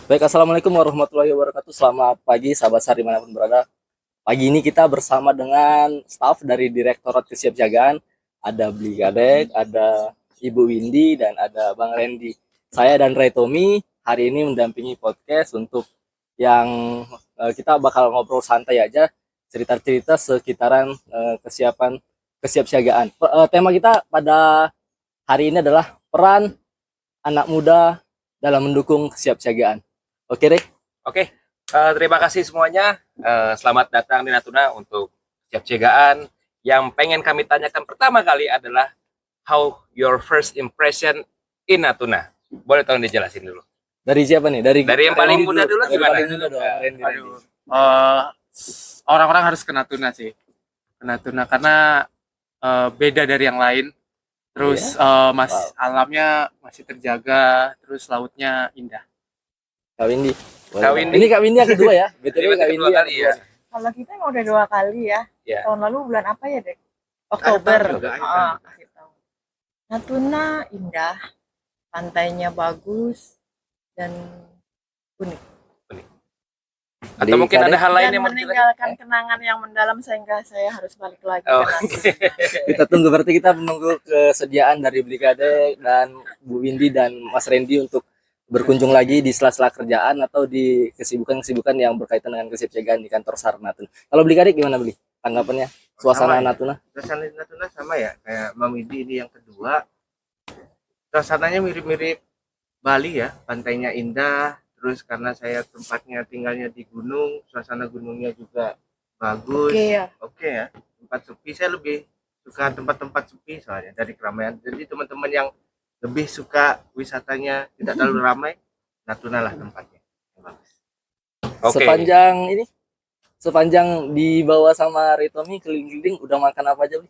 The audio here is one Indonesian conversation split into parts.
Baik, assalamualaikum warahmatullahi wabarakatuh. Selamat pagi, sahabat SAR dimanapun berada. Pagi ini kita bersama dengan staf dari Direktorat Kesiapsiagaan. Ada Bli Gadek, ada Ibu Windy, dan ada Bang Randy. Saya dan Ray Tommy hari ini mendampingi podcast untuk yang kita bakal ngobrol santai aja, cerita-cerita sekitaran kesiapsiagaan. Tema kita pada hari ini adalah peran anak muda dalam mendukung kesiapsiagaan. Oke deh. Oke, terima kasih semuanya. Selamat datang di Natuna untuk kesiapsiagaan. Yang pengen kami tanyakan pertama kali adalah how your first impression in Natuna. Boleh tolong dijelasin dulu. Dari siapa nih? Dari yang paling muda dulu Dari gimana? paling muda dong. Randy. Aduh, orang-orang harus ke Natuna sih. Ke Natuna karena beda dari yang lain. Terus alamnya masih terjaga, terus lautnya indah. Kak Windy. Kak Windy. Ini Kak Windy yang kedua ya. Ini Kak kedua Windy kali ya. Kalau kita emang udah 2 kali ya. Ya. Tahun lalu bulan apa ya, Dek? Oktober. Akhir Akhir tahun. Natuna indah, pantainya bagus dan unik. Atau mungkin ada hal lain Dan yang mau dijelasin? meninggalkan kenangan yang mendalam sehingga saya harus balik lagi ke Natuna. Kita tunggu, berarti kita menunggu kesediaan dari Brigade dan Bu Windy dan Mas Randy untuk berkunjung lagi di sela-sela kerjaan atau di kesibukan-kesibukan yang berkaitan dengan kesiapsiagaan di kantor SAR Natuna. Kalau Brigade gimana, Bli? Tanggapannya suasana Sama ya. Natuna? Suasana Natuna sama ya, kayak Mamidi ini yang kedua. Suasananya mirip-mirip Bali ya, pantainya indah. Terus karena saya tempatnya tinggalnya di gunung, suasana gunungnya juga bagus. Oke ya. Tempat sepi, saya lebih suka tempat-tempat sepi soalnya dari keramaian. Jadi teman-teman yang lebih suka wisatanya tidak terlalu ramai, Natuna lah tempatnya. Bagus. Oke. Sepanjang dibawa sama Ritomi keliling-keliling udah makan apa aja, Bli?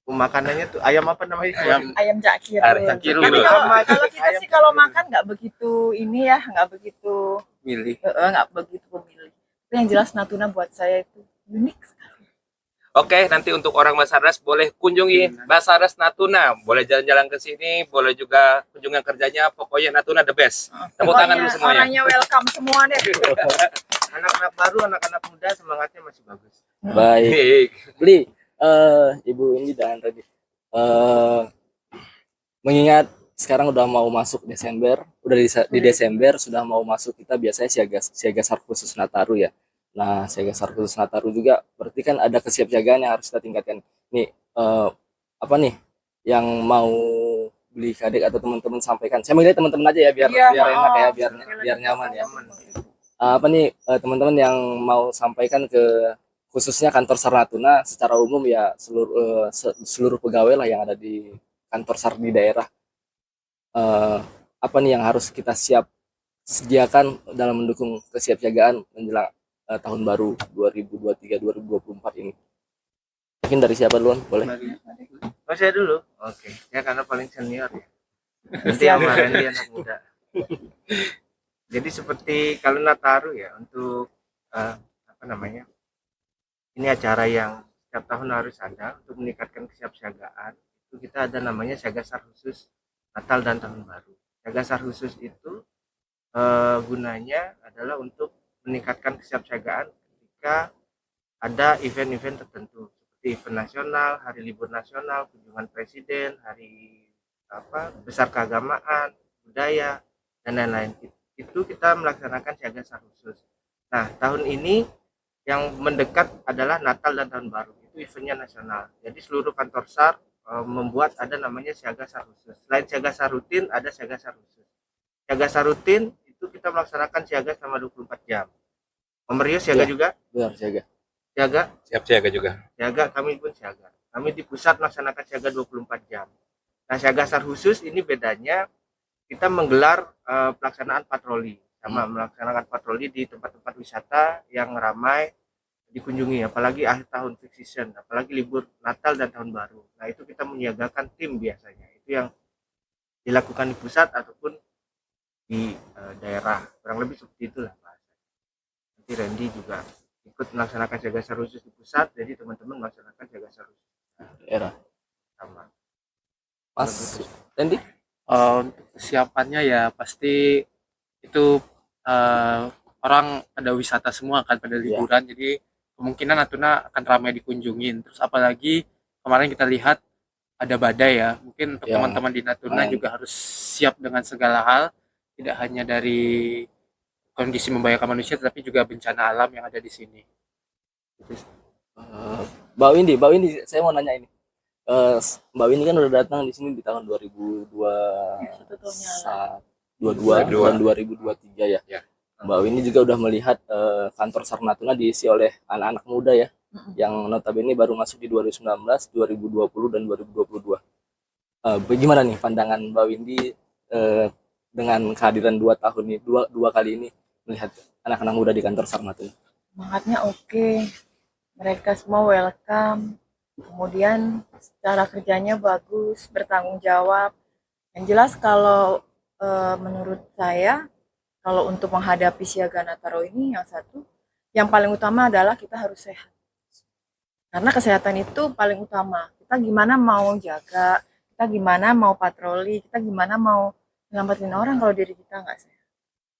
Makanannya tuh ayam apa namanya? Ayam jakir. Jakir Tapi dulu. kalau kita sih kalau makan nggak begitu ini ya, nggak begitu Milih. nggak begitu memilih. Tapi yang jelas Natuna buat saya itu unik sekali. Oke, nanti untuk orang Basarnas boleh kunjungi Basarnas Natuna. Boleh jalan-jalan ke sini, boleh juga kunjungan kerjanya. Pokoknya Natuna the best. Tepuk tangan dulu semuanya. Orangnya welcome semua deh. Anak-anak baru, anak-anak muda semangatnya masih bagus. Baik. Bli, Ibu ini dan tadi mengingat sekarang udah mau masuk Desember, udah di Desember sudah mau masuk, kita biasanya siaga SAR khusus Nataru ya. Nah, siaga SAR khusus Nataru juga berarti kan ada kesiapsiagaan yang harus kita tingkatkan. Nih, apa nih yang mau Beli Kadek atau teman-teman sampaikan? Saya melihat teman-teman aja ya biar enak ya, biar nyaman ya. Apa nih teman-teman yang mau sampaikan ke khususnya kantor SAR Natuna secara umum ya, seluruh pegawai lah yang ada di kantor SAR di daerah, apa nih yang harus kita sediakan dalam mendukung kesiapsiagaan menjelang tahun baru 2023-2024 ini. Mungkin dari siapa duluan, boleh? Oh, saya dulu. Oke. Ya karena paling senior ya. Nanti sama Randy anak muda. Jadi seperti kalau Nataru ya, untuk apa namanya? Ini acara yang setiap tahun harus ada untuk meningkatkan kesiapsiagaan. Itu kita ada namanya Siaga SAR khusus Natal dan Tahun Baru. Siaga SAR khusus itu gunanya adalah untuk meningkatkan kesiapsiagaan ketika ada event-event tertentu seperti event nasional, hari libur nasional, kunjungan presiden, hari besar keagamaan, budaya, dan lain-lain. Itu kita melaksanakan siaga SAR khusus. Nah, tahun ini yang mendekat adalah Natal dan Tahun Baru. Itu eventnya nasional. Jadi seluruh kantor SAR membuat ada namanya siaga SAR khusus. Selain siaga SAR rutin, ada siaga SAR khusus. Siaga SAR rutin itu kita melaksanakan siaga selama 24 jam. Om Rio siaga juga? Benar, siaga. Siaga? Siap siaga juga. Siaga, kami pun siaga. Kami di pusat melaksanakan siaga 24 jam. Nah, siaga SAR khusus ini bedanya kita menggelar pelaksanaan patroli. Sama melaksanakan patroli di tempat-tempat wisata yang ramai dikunjungi, apalagi akhir tahun peak season, apalagi libur Natal dan Tahun Baru. Nah, itu kita menyiagakan tim biasanya. Itu yang dilakukan di pusat ataupun di daerah. Kurang lebih seperti itulah bahasanya. Nanti Randy juga ikut melaksanakan siaga SAR khusus di pusat, jadi teman-teman melaksanakan siaga SAR khusus Daerah. sama. Mas Randy? Untuk kesiapannya ya pasti itu orang pada wisata semua kan, pada liburan, jadi kemungkinan Natuna akan ramai dikunjungin. Terus apalagi kemarin kita lihat ada badai ya, mungkin untuk Ya, teman-teman di Natuna main. juga harus siap dengan segala hal, tidak hanya dari kondisi membahayakan manusia, tapi juga bencana alam yang ada di sini. Eh, Mbak Windy, saya mau nanya ini. Mbak Windy kan udah datang di sini di tahun 2002, Satu tahunnya lah. 22 dan 2023 ya. Ya. Mbak Windy juga udah melihat kantor SAR Natuna diisi oleh anak-anak muda ya, yang notabene baru masuk di 2019, 2020 dan 2022. Bagaimana nih pandangan Mbak Windy dengan kehadiran 2 tahun ini, dua kali ini melihat anak-anak muda di kantor SAR Natuna? Semangatnya oke. Mereka semua welcome. Kemudian cara kerjanya bagus, bertanggung jawab. Yang jelas kalau menurut saya, kalau untuk menghadapi siaga Nataro ini yang paling utama adalah kita harus sehat. Karena kesehatan itu paling utama. Kita gimana mau jaga, kita gimana mau patroli, kita gimana mau nyelamatin orang kalau diri kita nggak sehat.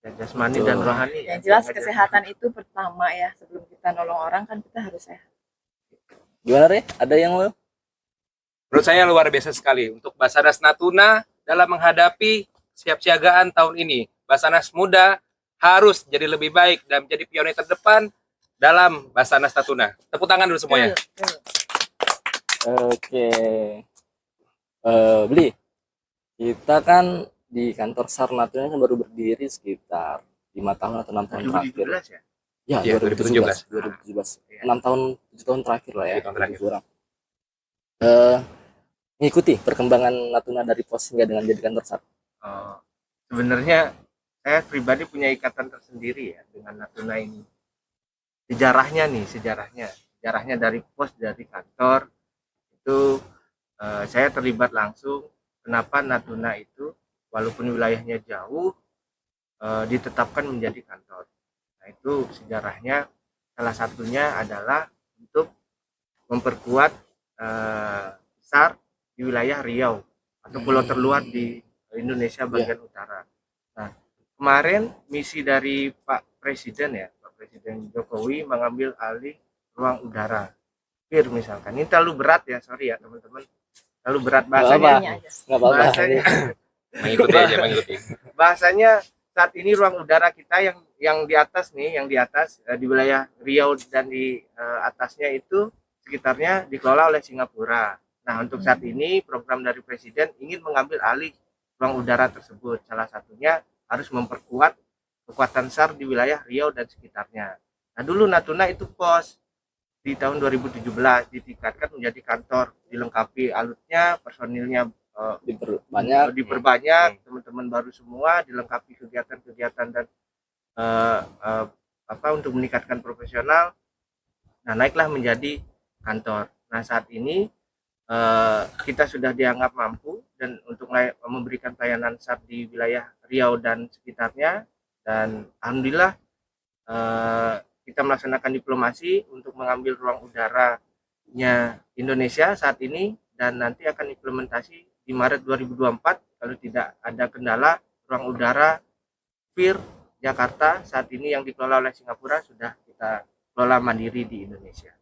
Jasmani dan rohani. Yang jelas kesehatan itu pertama ya, sebelum kita nolong orang kan kita harus sehat. Gimana Re? Ada yang mau? Menurut saya luar biasa sekali untuk Basarnas Natuna dalam menghadapi siapsiagaan tahun ini. Basarnas muda harus jadi lebih baik dan menjadi pionir terdepan dalam Basarnas Natuna. Tepuk tangan dulu semuanya. Oke. Beli. Kita kan di kantor SAR Natuna kan baru berdiri sekitar 5 tahun atau 6 tahun terakhir. 2017 ya? Ya, Iya, 2017. 2017. 6 tahun, 7 tahun terakhir lah ya. 7 tahun terakhir. lebih kurang. Mengikuti perkembangan Natuna dari pos hingga dengan jadi kantor SAR. Sebenarnya saya pribadi punya ikatan tersendiri ya dengan Natuna ini. Sejarahnya dari pos, dari kantor itu saya terlibat langsung. Kenapa Natuna itu walaupun wilayahnya jauh ditetapkan menjadi kantor. Nah itu sejarahnya, salah satunya adalah untuk memperkuat SAR di wilayah Riau atau pulau terluar di Indonesia bagian utara. Nah kemarin misi dari Pak Presiden Jokowi mengambil alih ruang udara PIR misalkan. Ini terlalu berat ya, sorry ya teman-teman, terlalu berat bahasanya. Nggak apa-apa. Bahasanya, Mengikuti. bahasanya saat ini ruang udara kita yang di atas di wilayah Riau dan di atasnya itu sekitarnya dikelola oleh Singapura. Nah untuk saat ini program dari Presiden ingin mengambil alih ruang udara tersebut. Salah satunya harus memperkuat kekuatan SAR di wilayah Riau dan sekitarnya. Nah dulu Natuna itu pos di tahun 2017 ditingkatkan menjadi kantor, dilengkapi alutnya, personilnya diperbanyak, teman-teman baru semua, dilengkapi kegiatan-kegiatan dan untuk meningkatkan profesional. Nah naiklah menjadi kantor. Nah saat ini kita sudah dianggap mampu dan untuk memberikan pelayanan SAR di wilayah Riau dan sekitarnya, dan alhamdulillah kita melaksanakan diplomasi untuk mengambil ruang udaranya Indonesia saat ini, dan nanti akan implementasi di Maret 2024 kalau tidak ada kendala. Ruang udara PIR Jakarta saat ini yang dikelola oleh Singapura sudah kita kelola mandiri di Indonesia.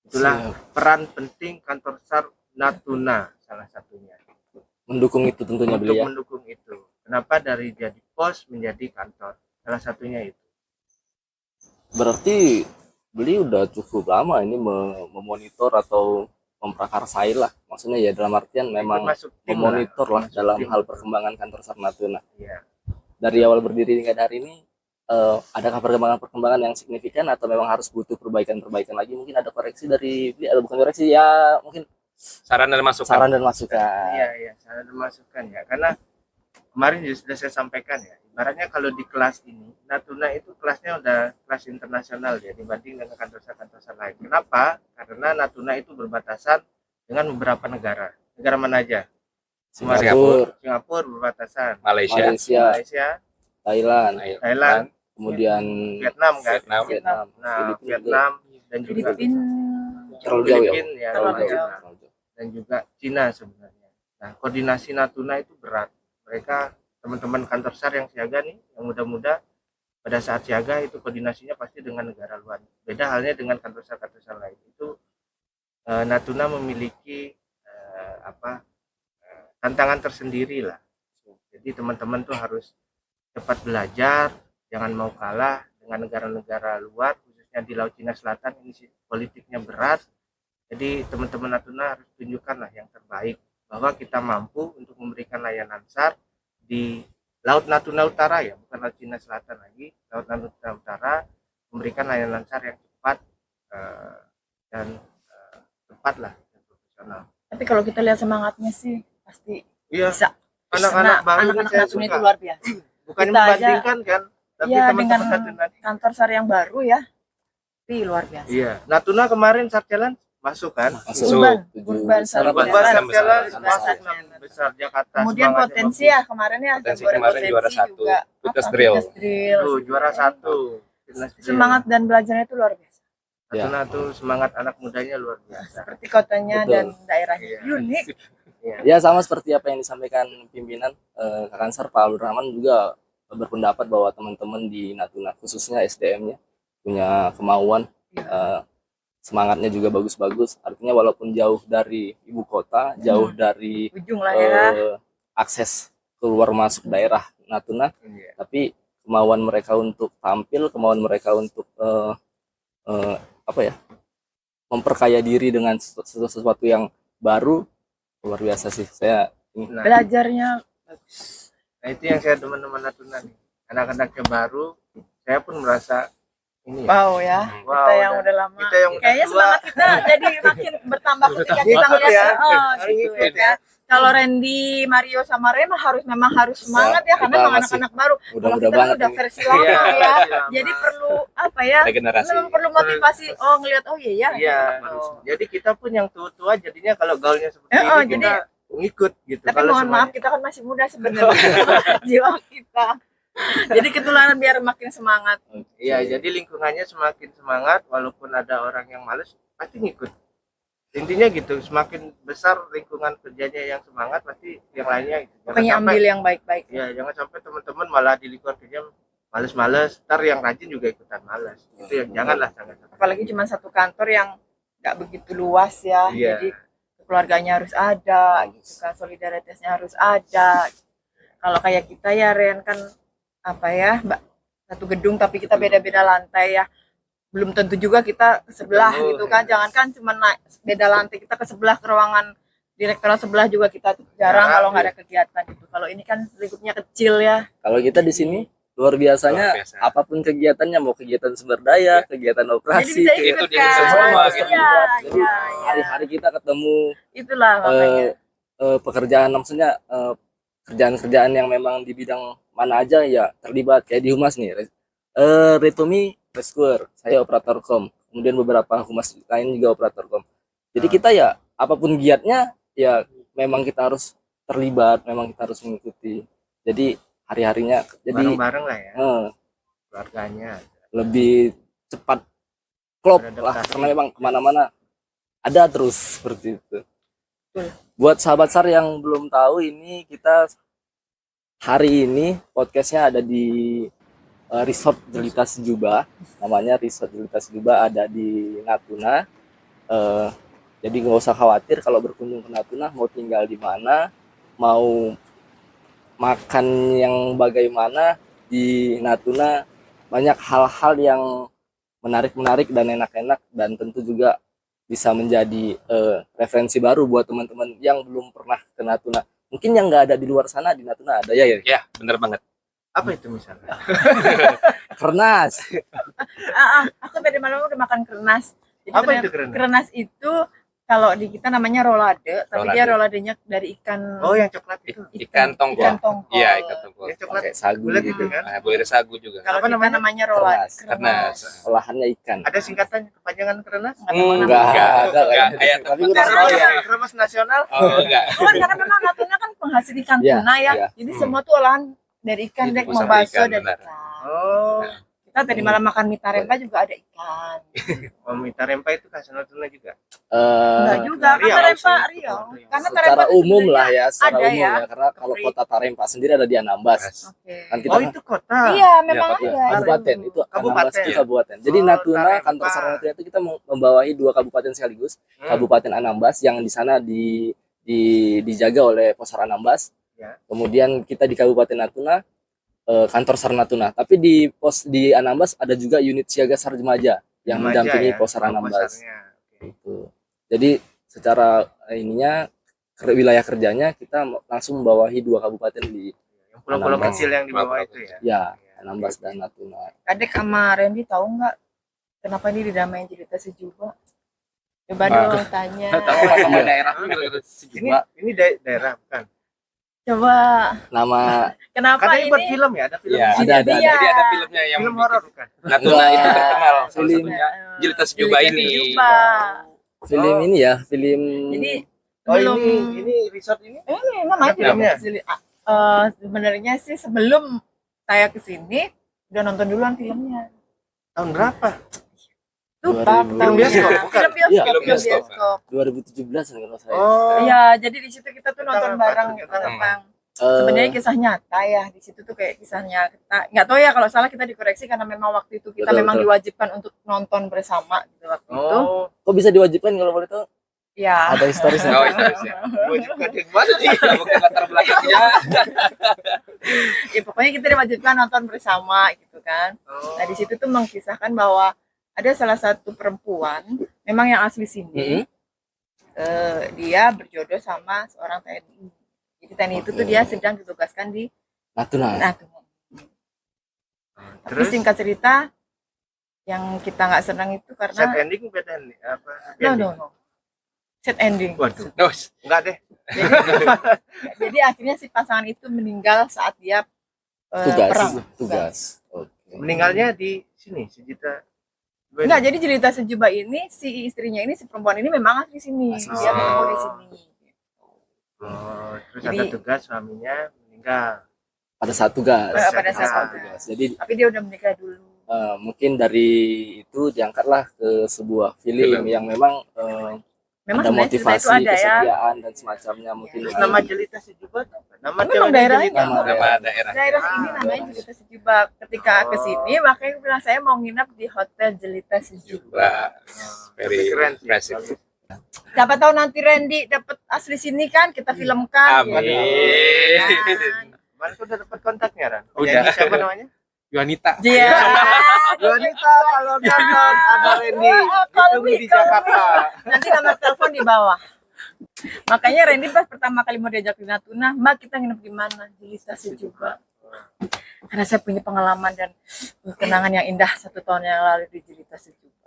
Itulah peran penting kantor SAR Natuna salah satunya. Mendukung itu tentunya Untuk beliau. mendukung itu. Kenapa dari jadi pos menjadi kantor? Salah satunya itu. Berarti beliau udah cukup lama ini memonitor atau memprakarsai lah. Maksudnya ya dalam artian memang memonitor lah dalam hal perkembangan kantor SAR Natuna. Iya. Dari awal berdiri hingga hari ini, adakah perkembangan yang signifikan atau memang harus butuh perbaikan lagi? Mungkin ada koreksi dari beliau, bukan koreksi ya, mungkin Saran dan masukan. Iya, saran dan masukan ya. Karena kemarin sudah saya sampaikan ya, ibaratnya kalau di kelas ini, Natuna itu kelasnya udah kelas internasional ya dibanding dengan kantor SAR lain. Kenapa? Karena Natuna itu berbatasan dengan beberapa negara. Negara mana aja? Singapura berbatasan. Malaysia. Thailand, kemudian Vietnam kan? Vietnam. Nah, Vietnam dan juga Filipina, dan juga Cina sebenarnya. Nah, koordinasi Natuna itu berat. Mereka teman-teman kantor SAR yang siaga nih, yang muda-muda pada saat siaga itu koordinasinya pasti dengan negara luar. Beda halnya dengan kantor besar lain. Itu Natuna memiliki tantangan tersendiri lah. Jadi teman-teman tuh harus cepat belajar, jangan mau kalah dengan negara-negara luar, khususnya di Laut Cina Selatan. Ini politiknya berat. Jadi teman-teman Natuna harus tunjukkan lah yang terbaik, bahwa kita mampu untuk memberikan layanan SAR di Laut Natuna Utara ya, bukan Laut Cina Selatan lagi, Laut Natuna Utara, memberikan layanan SAR yang cepat dan tepat lah, dan profesional. Tapi kalau kita lihat semangatnya sih pasti Iya, bisa. anak-anak baru ini Anak-anak saya Natuna itu suka. luar biasa. Bukannya kita aja- membandingkan kan, tapi Iya, teman-teman dengan Natuna. kantor SAR yang baru ya, tapi luar biasa. Iya, Natuna kemarin SAR Challenge masuk kan? Masuk. Urban, Tujuh urban besar. SAR Urban Buat besar. SAR Challenge besar. masuk Besar. 6 besar Jakarta. Kemudian Semangatnya potensi bagus. ya kemarin ya, Potensi Jambore kemarin potensi juara satu. juga. Fitness Apa, drill. fitness drill. Tuh, juara 1. Semangat dan belajarnya itu luar biasa. Natuna tuh semangat anak mudanya luar biasa. Seperti kotanya Betul. dan daerahnya Iya. unik. Ya sama seperti apa yang disampaikan pimpinan Kakansar Pak Abdul Rahman juga berpendapat bahwa teman-teman di Natuna khususnya SDM-nya punya kemauan, semangatnya juga bagus-bagus. Artinya walaupun jauh dari ibu kota, jauh dari Ujung lah ya. akses keluar masuk daerah Natuna, Iya. tapi kemauan mereka untuk tampil, kemauan mereka untuk memperkaya diri dengan sesuatu yang baru, luar biasa sih. Saya Nah, Belajarnya bagus. nah, itu yang saya teman-teman Natuna nih. Anak-anaknya baru, saya pun merasa ini ya. Wow ya. Wow, Kita yang dan udah lama. kita yang udah Kayaknya tua. semangat kita jadi makin bertambah ketika kita Ngikut ngeliat ya. gitu Ngikut ya. Kalau Randy, Mario sama Rema memang harus semangat ya karena kita memang masih anak-anak baru. Kalau mudah-mudah kita kan banget udah ini. versi lama Iya, ya. lama. Jadi perlu apa ya? Regenerasi. Memang perlu motivasi. Oh ngelihat oh iya ya. Iya. gitu. Jadi kita pun yang tua-tua jadinya kalau gaulnya seperti Eh, oh, ini jadi- kita ngikut gitu. Tapi Kalau mohon semuanya- maaf kita kan masih muda sebenarnya jiwa kita. Jadi ketularan biar makin semangat. Iya, jadi lingkungannya semakin semangat walaupun ada orang yang males pasti ngikut. Intinya gitu, semakin besar lingkungan kerjanya yang semangat pasti yang lainnya gitu. Pokoknya ambil yang baik-baik. Ya, jangan sampai teman-teman malah di lingkungan kerja males-males, ntar yang rajin juga ikutan males. Itu yang janganlah sangat. Apalagi cuma satu kantor yang nggak begitu luas ya. Iya. Jadi keluarganya harus ada, gitu kan, solidaritasnya harus ada. Kalau kayak kita ya Ren kan apa ya, satu gedung tapi kita beda-beda lantai ya. Belum tentu juga kita ke sebelah Betul. gitu kan. Jangankan cuma naik beda lantai, kita ke sebelah ke ruangan direktorat sebelah juga kita jarang Jarang, kalau nggak iya. ada kegiatan gitu. Kalau ini kan lingkupnya kecil ya. Kalau kita di sini luar biasanya, Luar biasa. apapun kegiatannya, mau kegiatan sumber daya, kegiatan Jadi operasi, bisa itu ikut di kan. semua, Iya, gitu. Jadi iya, hari-hari kita ketemu Itulah makanya. pekerjaan, maksudnya kerjaan-kerjaan yang memang di bidang mana aja ya terlibat, kayak di humas nih. Retomi rescuer, saya operator kom, kemudian beberapa humas lain juga operator kom. Jadi kita ya apapun giatnya ya memang kita harus terlibat, memang kita harus mengikuti. Jadi hari-harinya jadi Bareng-bareng lah ya, eh, keluarganya. lebih cepat klop lah, Beradaptasi. karena memang kemana-mana ada terus seperti itu. Betul. Buat sahabat SAR yang belum tahu, ini kita hari ini podcastnya ada di Resort Jelita Sejuba, namanya Resort Jelita Sejuba, ada di Natuna. Jadi nggak usah khawatir kalau berkunjung ke Natuna, mau tinggal di mana, mau makan yang bagaimana di Natuna, banyak hal-hal yang menarik-menarik dan enak-enak, dan tentu juga bisa menjadi referensi baru buat teman-teman yang belum pernah ke Natuna. Mungkin yang nggak ada di luar sana, di Natuna ada ya. Ya, bener banget. Apa itu misalnya? Kernas. Aku tadi malam udah makan krenas. Jadi Apa ternyata itu krenas? Krenas itu kalau di kita namanya rolade, tapi dia Rolade. roladenya dari ikan. Oh, yang coklat itu. Ikan tongkol. Ikan tongkol. Iya, ikan tongkol. Yang coklat Pakai sagu bulat gitu. itu kan? Nah, boleh ada sagu juga. Kalau Apa kita namanya? namanya rolade. Kernas. Olahannya ikan. Ada singkatan kepanjangan kerenas? Enggak ada Enggak, kayaknya. kayak Tapi tempat kurang Oh tahu ya. ya, kremas nasional. Oh, enggak. Oh, karena memang Natuna kan penghasil ikan Iya, tuna ya. iya. Jadi semua tuh olahan dari ikan, Itu dek usaha mau bakso ikan, dari benar. ikan. Oh, Kita kita tadi malam makan mie tarempa juga ada ikan. Oh, mie tarempa itu khas Natuna juga. Enggak juga, kan Riau tarempa sih. Riau. Riau. Karena secara tarempa itu umum lah sebenarnya ya, secara ada umum ya. ya, karena kalau kota Tarempa sendiri ada di Anambas. Oke. Kan kita Oh, itu kota. Iya, memang kota. ada. kabupaten itu Anambas Kabupaten. itu kabupaten. Jadi Oh, Natuna, Tarempa. kantor Sarana Natuna itu kita membawahi 2 kabupaten sekaligus. Kabupaten Anambas yang di sana dijaga oleh Posar Anambas. Ya. Kemudian kita di Kabupaten Natuna kantor Sar Natuna. Tapi di Anambas ada juga unit siaga Sar Remaja yang Remaja mendampingi ya, Posar oh, Anambas. posarnya. Oke. Gitu. Jadi secara ininya wilayah kerjanya kita langsung membawahi 2 kabupaten di Yang pulau-pulau Anambas. kecil yang di bawah itu ya. ya Anambas dan Natuna. Kadek sama Randy tahu nggak kenapa ini dinamain cerita sejuba? Coba Ah. dong tanya. Tahu lah sama daerah Ini sejuba. ini daerah bukan. Coba Nama kenapa Katanya buat ini? film ya, ada film. Iya. ada. Iya. Jadi ada filmnya yang Film horor bukan? Natuna itu terkenal salah Film. satunya Jelita Sejuba Jelita ini. Sejuba. film Oh. ini ya, film Jadi Oh, belum ini resort ini. ini namanya Ada filmnya? sebenarnya sih sebelum saya kesini udah nonton duluan filmnya. Tahun berapa? Lupa 2000. tahunnya. Film bioskop, bukan? Film bioskop, Iya, film film bioskop. bioskop. 2017 kalau saya. Oh. Iya, jadi di situ kita tuh nonton Tentang apa? bareng gitu Tentang tentang Eh, sebenarnya kisah nyata ya. Di situ tuh kayak kisah nyata. Nggak tahu ya kalau salah kita dikoreksi karena memang waktu itu kita Betul, memang betul. diwajibkan untuk nonton bersama gitu waktu itu. Oh, kok bisa diwajibkan kalau boleh tahu? Ya. Ada historisnya. Oh, historisnya. gua juga yang mana nih? Bukan latar belakangnya. Ya pokoknya kita diwajibkan nonton bersama gitu kan. Oh. Nah di situ tuh mengisahkan bahwa ada salah satu perempuan memang yang asli sini. Dia berjodoh sama seorang TNI. Jadi TNI itu tuh Oke. dia sedang ditugaskan di Natuna. Natuna. Tapi Terus singkat cerita yang kita nggak senang itu set karena ending beda nih apa? happy no ending? no no set ending. Waduh, Nos. enggak deh. Jadi akhirnya si pasangan itu meninggal saat dia perang. Tugas. Oke. Meninggalnya di sini, Sejita. Enggak, jadi Jelita Sejuba ini si istrinya ini si perempuan ini memang asli sini. Asli Dia sini. ketemu di sini. Oh, terus Jadi- ada tugas suaminya meninggal. Pada saat tugas. Pada saat tugas. Jadi Tapi dia udah menikah dulu. mungkin dari itu diangkatlah ke sebuah film yang memang Memang ada sebenarnya cerita motivasi, itu ada ya. kesetiaan dan semacamnya mungkin. Terus Iya. nama Jelita Sejuba apa? Nama Memang ceweknya daerahnya. Jelita. Nama Nama daerah. Daerah ini namanya Jelita Sejuba. Ketika Oh. ke sini makanya aku bilang saya mau nginap di Hotel Jelita Sejuba. Wah, very Keren sih. impressive. Siapa tahu nanti Randy dapat asli sini kan kita filmkan. Amin. gitu kan. Mana tuh udah dapat kontaknya, Ran? Udah. Jadi siapa namanya? Yuanita. Iya. Wanita kalau nonton ada Randy Call ditunggu me, di call me. Jakarta. Nanti nomor telepon di bawah. Makanya Randy pas pertama kali mau diajak di Natuna, Mbak kita nginep di mana? Jelita Sejuba. Karena saya punya pengalaman dan kenangan yang indah 1 tahun yang lalu di Jelita Sejuba.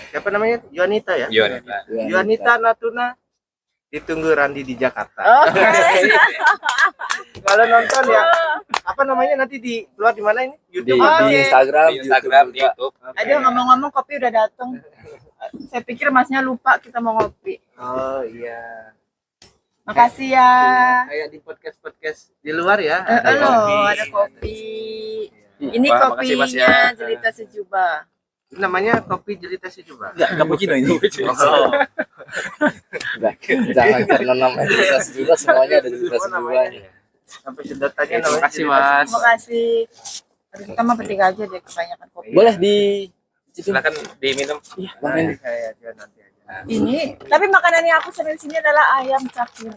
Siapa namanya? Yuanita ya? Yonita. Yuanita Natuna ditunggu Randi di Jakarta. Oke. Kalau nonton ya apa namanya nanti di keluar di mana ini? di, YouTube Oh, atau di Oke. Instagram, Di Instagram, di juga. YouTube. Oke. Aduh ngomong-ngomong kopi udah datang. Saya pikir masnya lupa kita mau ngopi. Oh iya. Makasih ya. Kayak di podcast di luar ya. Loh, ada kopi. Ini Wah, makasih, Mas, kopinya ya. Jelita Sejuba. Ini namanya kopi Jelita Sejuba. Cappuccino ini. Oh, Enggak, jangan karena namanya kita juga semuanya ada di kita Oh, semua. namanya. Sampai sedotannya Terima namanya kasih, Jelita Mas. Terima kasih. Aduh, kita mah bertiga aja deh kebanyakan kopi. Boleh di cicipin. Silakan diminum. Sejuba. Bang, Nah, saya aja nanti aja. Ini, tapi makanan yang aku sering di sini adalah ayam cakir.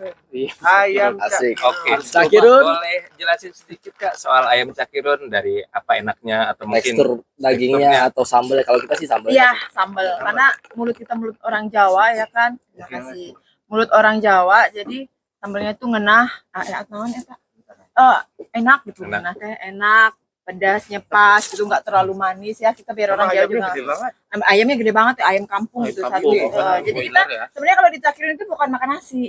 Ayam Asik. Oke, Cakirun. boleh jelasin sedikit Kak soal ayam cakirun dari apa enaknya atau mungkin Tekstur dagingnya atau sambal, kalau kita sih sambal. Iya, sambal. Karena mulut kita mulut orang Jawa ya kan. Terima kasih. Mulut orang Jawa, jadi sambalnya tuh ngenah. Naon eta? Enak gitu, Enak. ngenah teh enak. Pedasnya pas, gitu nggak terlalu manis ya. Kita biar orang Jawa juga. gede banget. Ayamnya gede banget ya, ayam kampung gitu satu. kampung, bukan Jadi kita broiler ya. sebenarnya kalau dicakirin itu bukan makan nasi,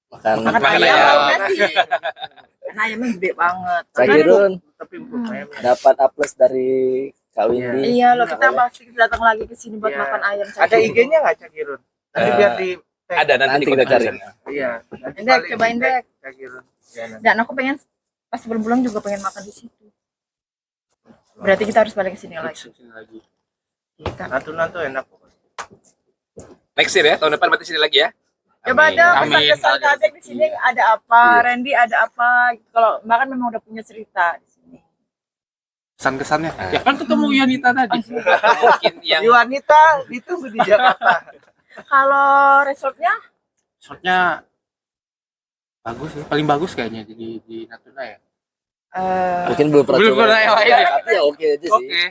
Makan makan Makan ayam ayam. lauk nasi. Karena ayamnya gede banget. Cakirun Tapi empuk ayamnya. dapat A+ dari Kak Windy. Iya loh, kita Boleh. pasti datang lagi ke sini buat Iya. makan ayam Ada cakirun. IG-nya nggak Cakirun? Nanti Eh, biar di ada nanti Nanti di kita cari. konten. Iya. Nanti Dek, paling cobain, di Dek. Cakirun. Ya, nanti. Dan aku pengen pas sebelum pulang juga pengen makan di situ. Berarti kita harus balik ke sini lagi. Sini lagi. Kita. Natuna tuh enak pokoknya. Next year ya, tahun depan berarti sini lagi ya. Coba Amin. dong Amin. pesan-kesan Kadek di sini ada apa, Randy ada apa. Kalau Mbak kan memang udah punya cerita di sini. Kesan-kesannya. Ya kan ketemu Yanita tadi. Mungkin yang Di wanita ditunggu di Jakarta. Kalau resortnya Shotnya bagus sih, paling bagus kayaknya di Natuna ya. Mungkin belum pernah Belum coba. pernah yang lain ya? Tapi ya oke aja sih. Oke.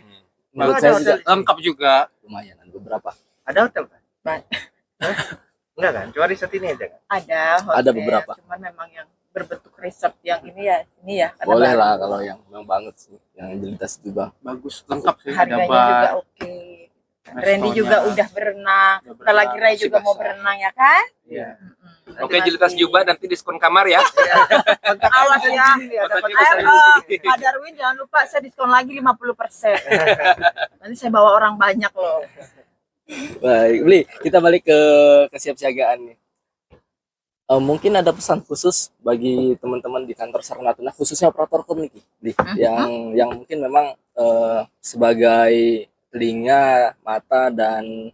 Menurut Ada saya hotel. juga Lengkap juga. lumayan ada beberapa. Ada hotel kan? Ba- Hah? Enggak kan? Cuma resort ini aja kan? ada hotel, Ada beberapa. cuman memang yang berbentuk resort yang ini ya, karena Boleh baru. lah kalau yang memang banget sih, yang jelas juga. Bagus, lengkap sih. Harganya Dapat juga oke. Randy juga udah berenang. Udah Bentar lagi Ray masih juga mau basah. berenang ya kan? Iya. Oke, Jilitas Juba nanti diskon kamar ya. Awas ya. Kontaknya Ayo, bisa Pak Darwin jangan lupa saya diskon lagi 50%. Nanti saya bawa orang banyak loh. Baik, Bli, kita balik ke kesiapsiagaan nih. Mungkin ada pesan khusus bagi teman-teman di kantor Sar Natuna, khususnya operator kom nih, Bli, yang mungkin memang sebagai telinga, mata dan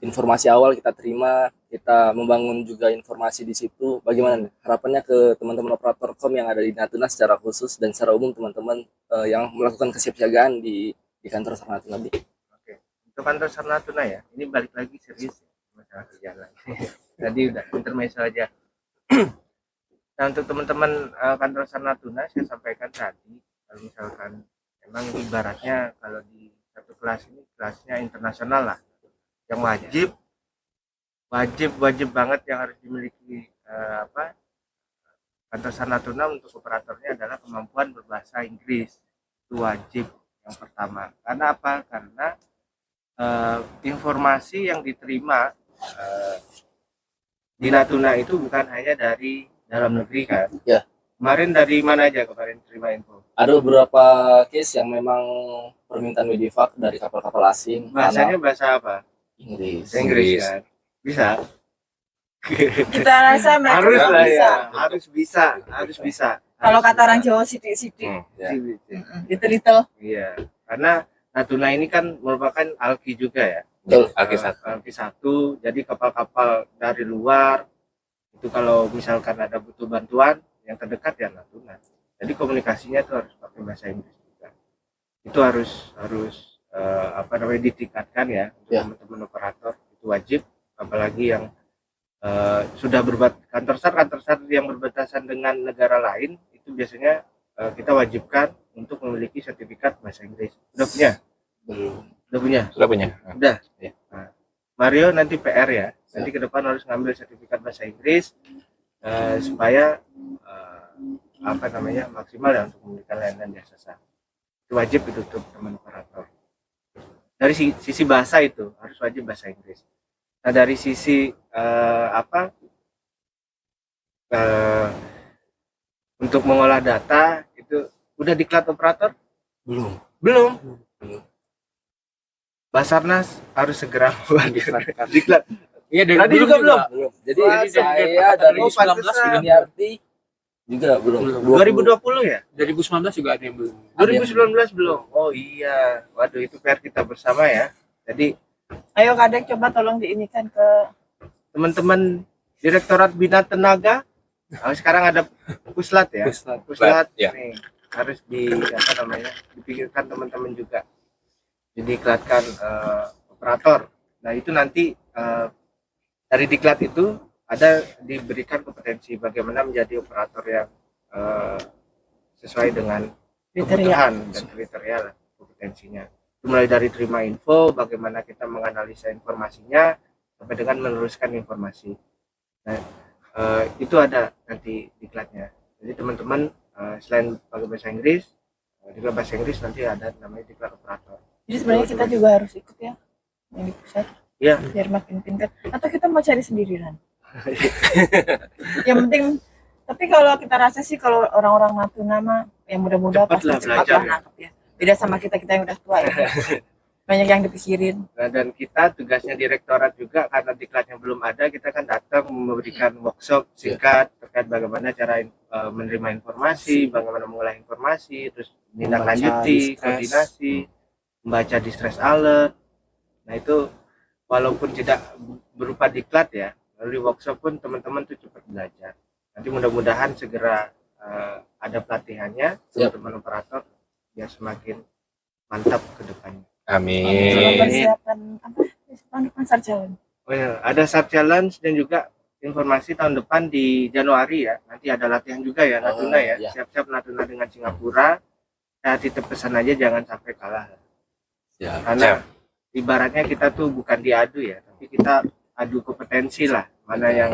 informasi awal kita terima, kita membangun juga informasi di situ. Bagaimana nih harapannya ke teman-teman operator kom yang ada di Natuna secara khusus dan secara umum teman-teman yang melakukan kesiapsiagaan di kantor Sar Natuna, Bli? Oke. Untuk kantor Sar Natuna ya, ini balik lagi serius ya, masalah kerjaan lagi. Tadi udah intermezzo aja. Nah, untuk teman-teman kantor Sar Natuna, saya sampaikan tadi, kalau misalkan memang ibaratnya kalau di satu kelas ini kelasnya internasional lah, yang wajib banget yang harus dimiliki kantor Sar Natuna untuk operatornya adalah kemampuan berbahasa Inggris. Itu wajib yang pertama. Karena apa? Karena informasi yang diterima di Natuna itu bukan hanya dari dalam negeri kan? Ya. Kemarin dari mana aja kemarin terima info? Ada beberapa case yang memang permintaan Medivac dari kapal-kapal asing. Bahasanya bahasa apa? Inggris. Bahasa Inggris kan? Bisa. Kita rasa mereka Harus juga lah bisa. ya, harus bisa. Kalau kata orang Jawa sidik-sidik. Ya. Little-little. Iya, karena Natuna ini kan merupakan alki juga ya. Betul. Alki 1, jadi kapal-kapal dari luar itu kalau misalkan ada butuh bantuan yang terdekat ya Natuna. Jadi komunikasinya itu harus pakai bahasa Inggris juga. Itu harus ditingkatkan ya untuk Ya. teman-teman operator, itu wajib, apalagi yang sudah kantor SAR yang berbatasan dengan negara lain itu biasanya kita wajibkan untuk memiliki sertifikat bahasa Inggris. Udah punya? Belum. Udah punya? Sudah punya. Udah. Ya. Nah, Mario nanti PR ya. Nanti ke depan harus ngambil sertifikat bahasa Inggris supaya maksimal ya untuk memberikan layanan jasa SAR. Itu wajib itu untuk teman operator. Dari sisi bahasa itu harus wajib bahasa Inggris. Nah dari sisi untuk mengolah data itu udah diklat operator? Belum. Basarnas harus segera membuat diklat. Iya, dari Tadi dulu juga belum? Belum. Jadi Wah, saya dari oh, 2019 pantesan. ini arti juga belum. 2020 ya? 2019 juga ada yang belum. 2019 belum. Oh iya. Waduh itu PR kita bersama ya. Jadi Ayo Kadek coba tolong diinikan ke teman-teman Direktorat Bina Tenaga sekarang ada puslat ya. Puslat ya. nih harus dipikirkan teman-teman juga. Jadi diklatkan operator. Nah itu nanti dari diklat itu ada diberikan kompetensi bagaimana menjadi operator yang sesuai dengan kebutuhan dan kriteria lah, kompetensinya. Mulai dari terima info, bagaimana kita menganalisa informasinya, sampai dengan meneruskan informasi. Nah, itu ada nanti diklatnya. Jadi teman-teman selain pakai bahasa Inggris, diklat bahasa Inggris nanti ada namanya diklat operator. Jadi sebenarnya kita juga harus ikut ya yang di pusat. Iya. Biar makin pintar. Atau kita mau cari sendirian. Yang penting. Tapi kalau kita rasa sih kalau orang-orang Natuna mah yang muda-muda Cepat pasti lah cepat belajar lah ya. nangkep ya. Beda sama kita yang udah tua ya. banyak yang dipikirin. Nah, dan kita tugasnya direktorat juga karena diklatnya belum ada, kita kan datang memberikan workshop singkat terkait bagaimana cara menerima informasi, bagaimana mengolah informasi, terus menindaklanjuti, distress. koordinasi, membaca distress alert. Nah itu walaupun tidak berupa diklat ya, melalui workshop pun teman-teman tuh cepat belajar. Nanti mudah-mudahan segera ada pelatihannya teman-teman operator biar semakin mantap ke depannya. Kalau Amin. persiapan apa? Tahun depan sarjana. Oh ya, ada Sub Challenge dan juga informasi tahun depan di Januari ya. Nanti ada latihan juga ya Natuna ya. iya. Siap-siap Natuna dengan Singapura. Saya titip pesan aja jangan sampai kalah. Ya. Karena ibaratnya kita tuh bukan diadu ya, tapi kita adu kompetensi lah. Mana yang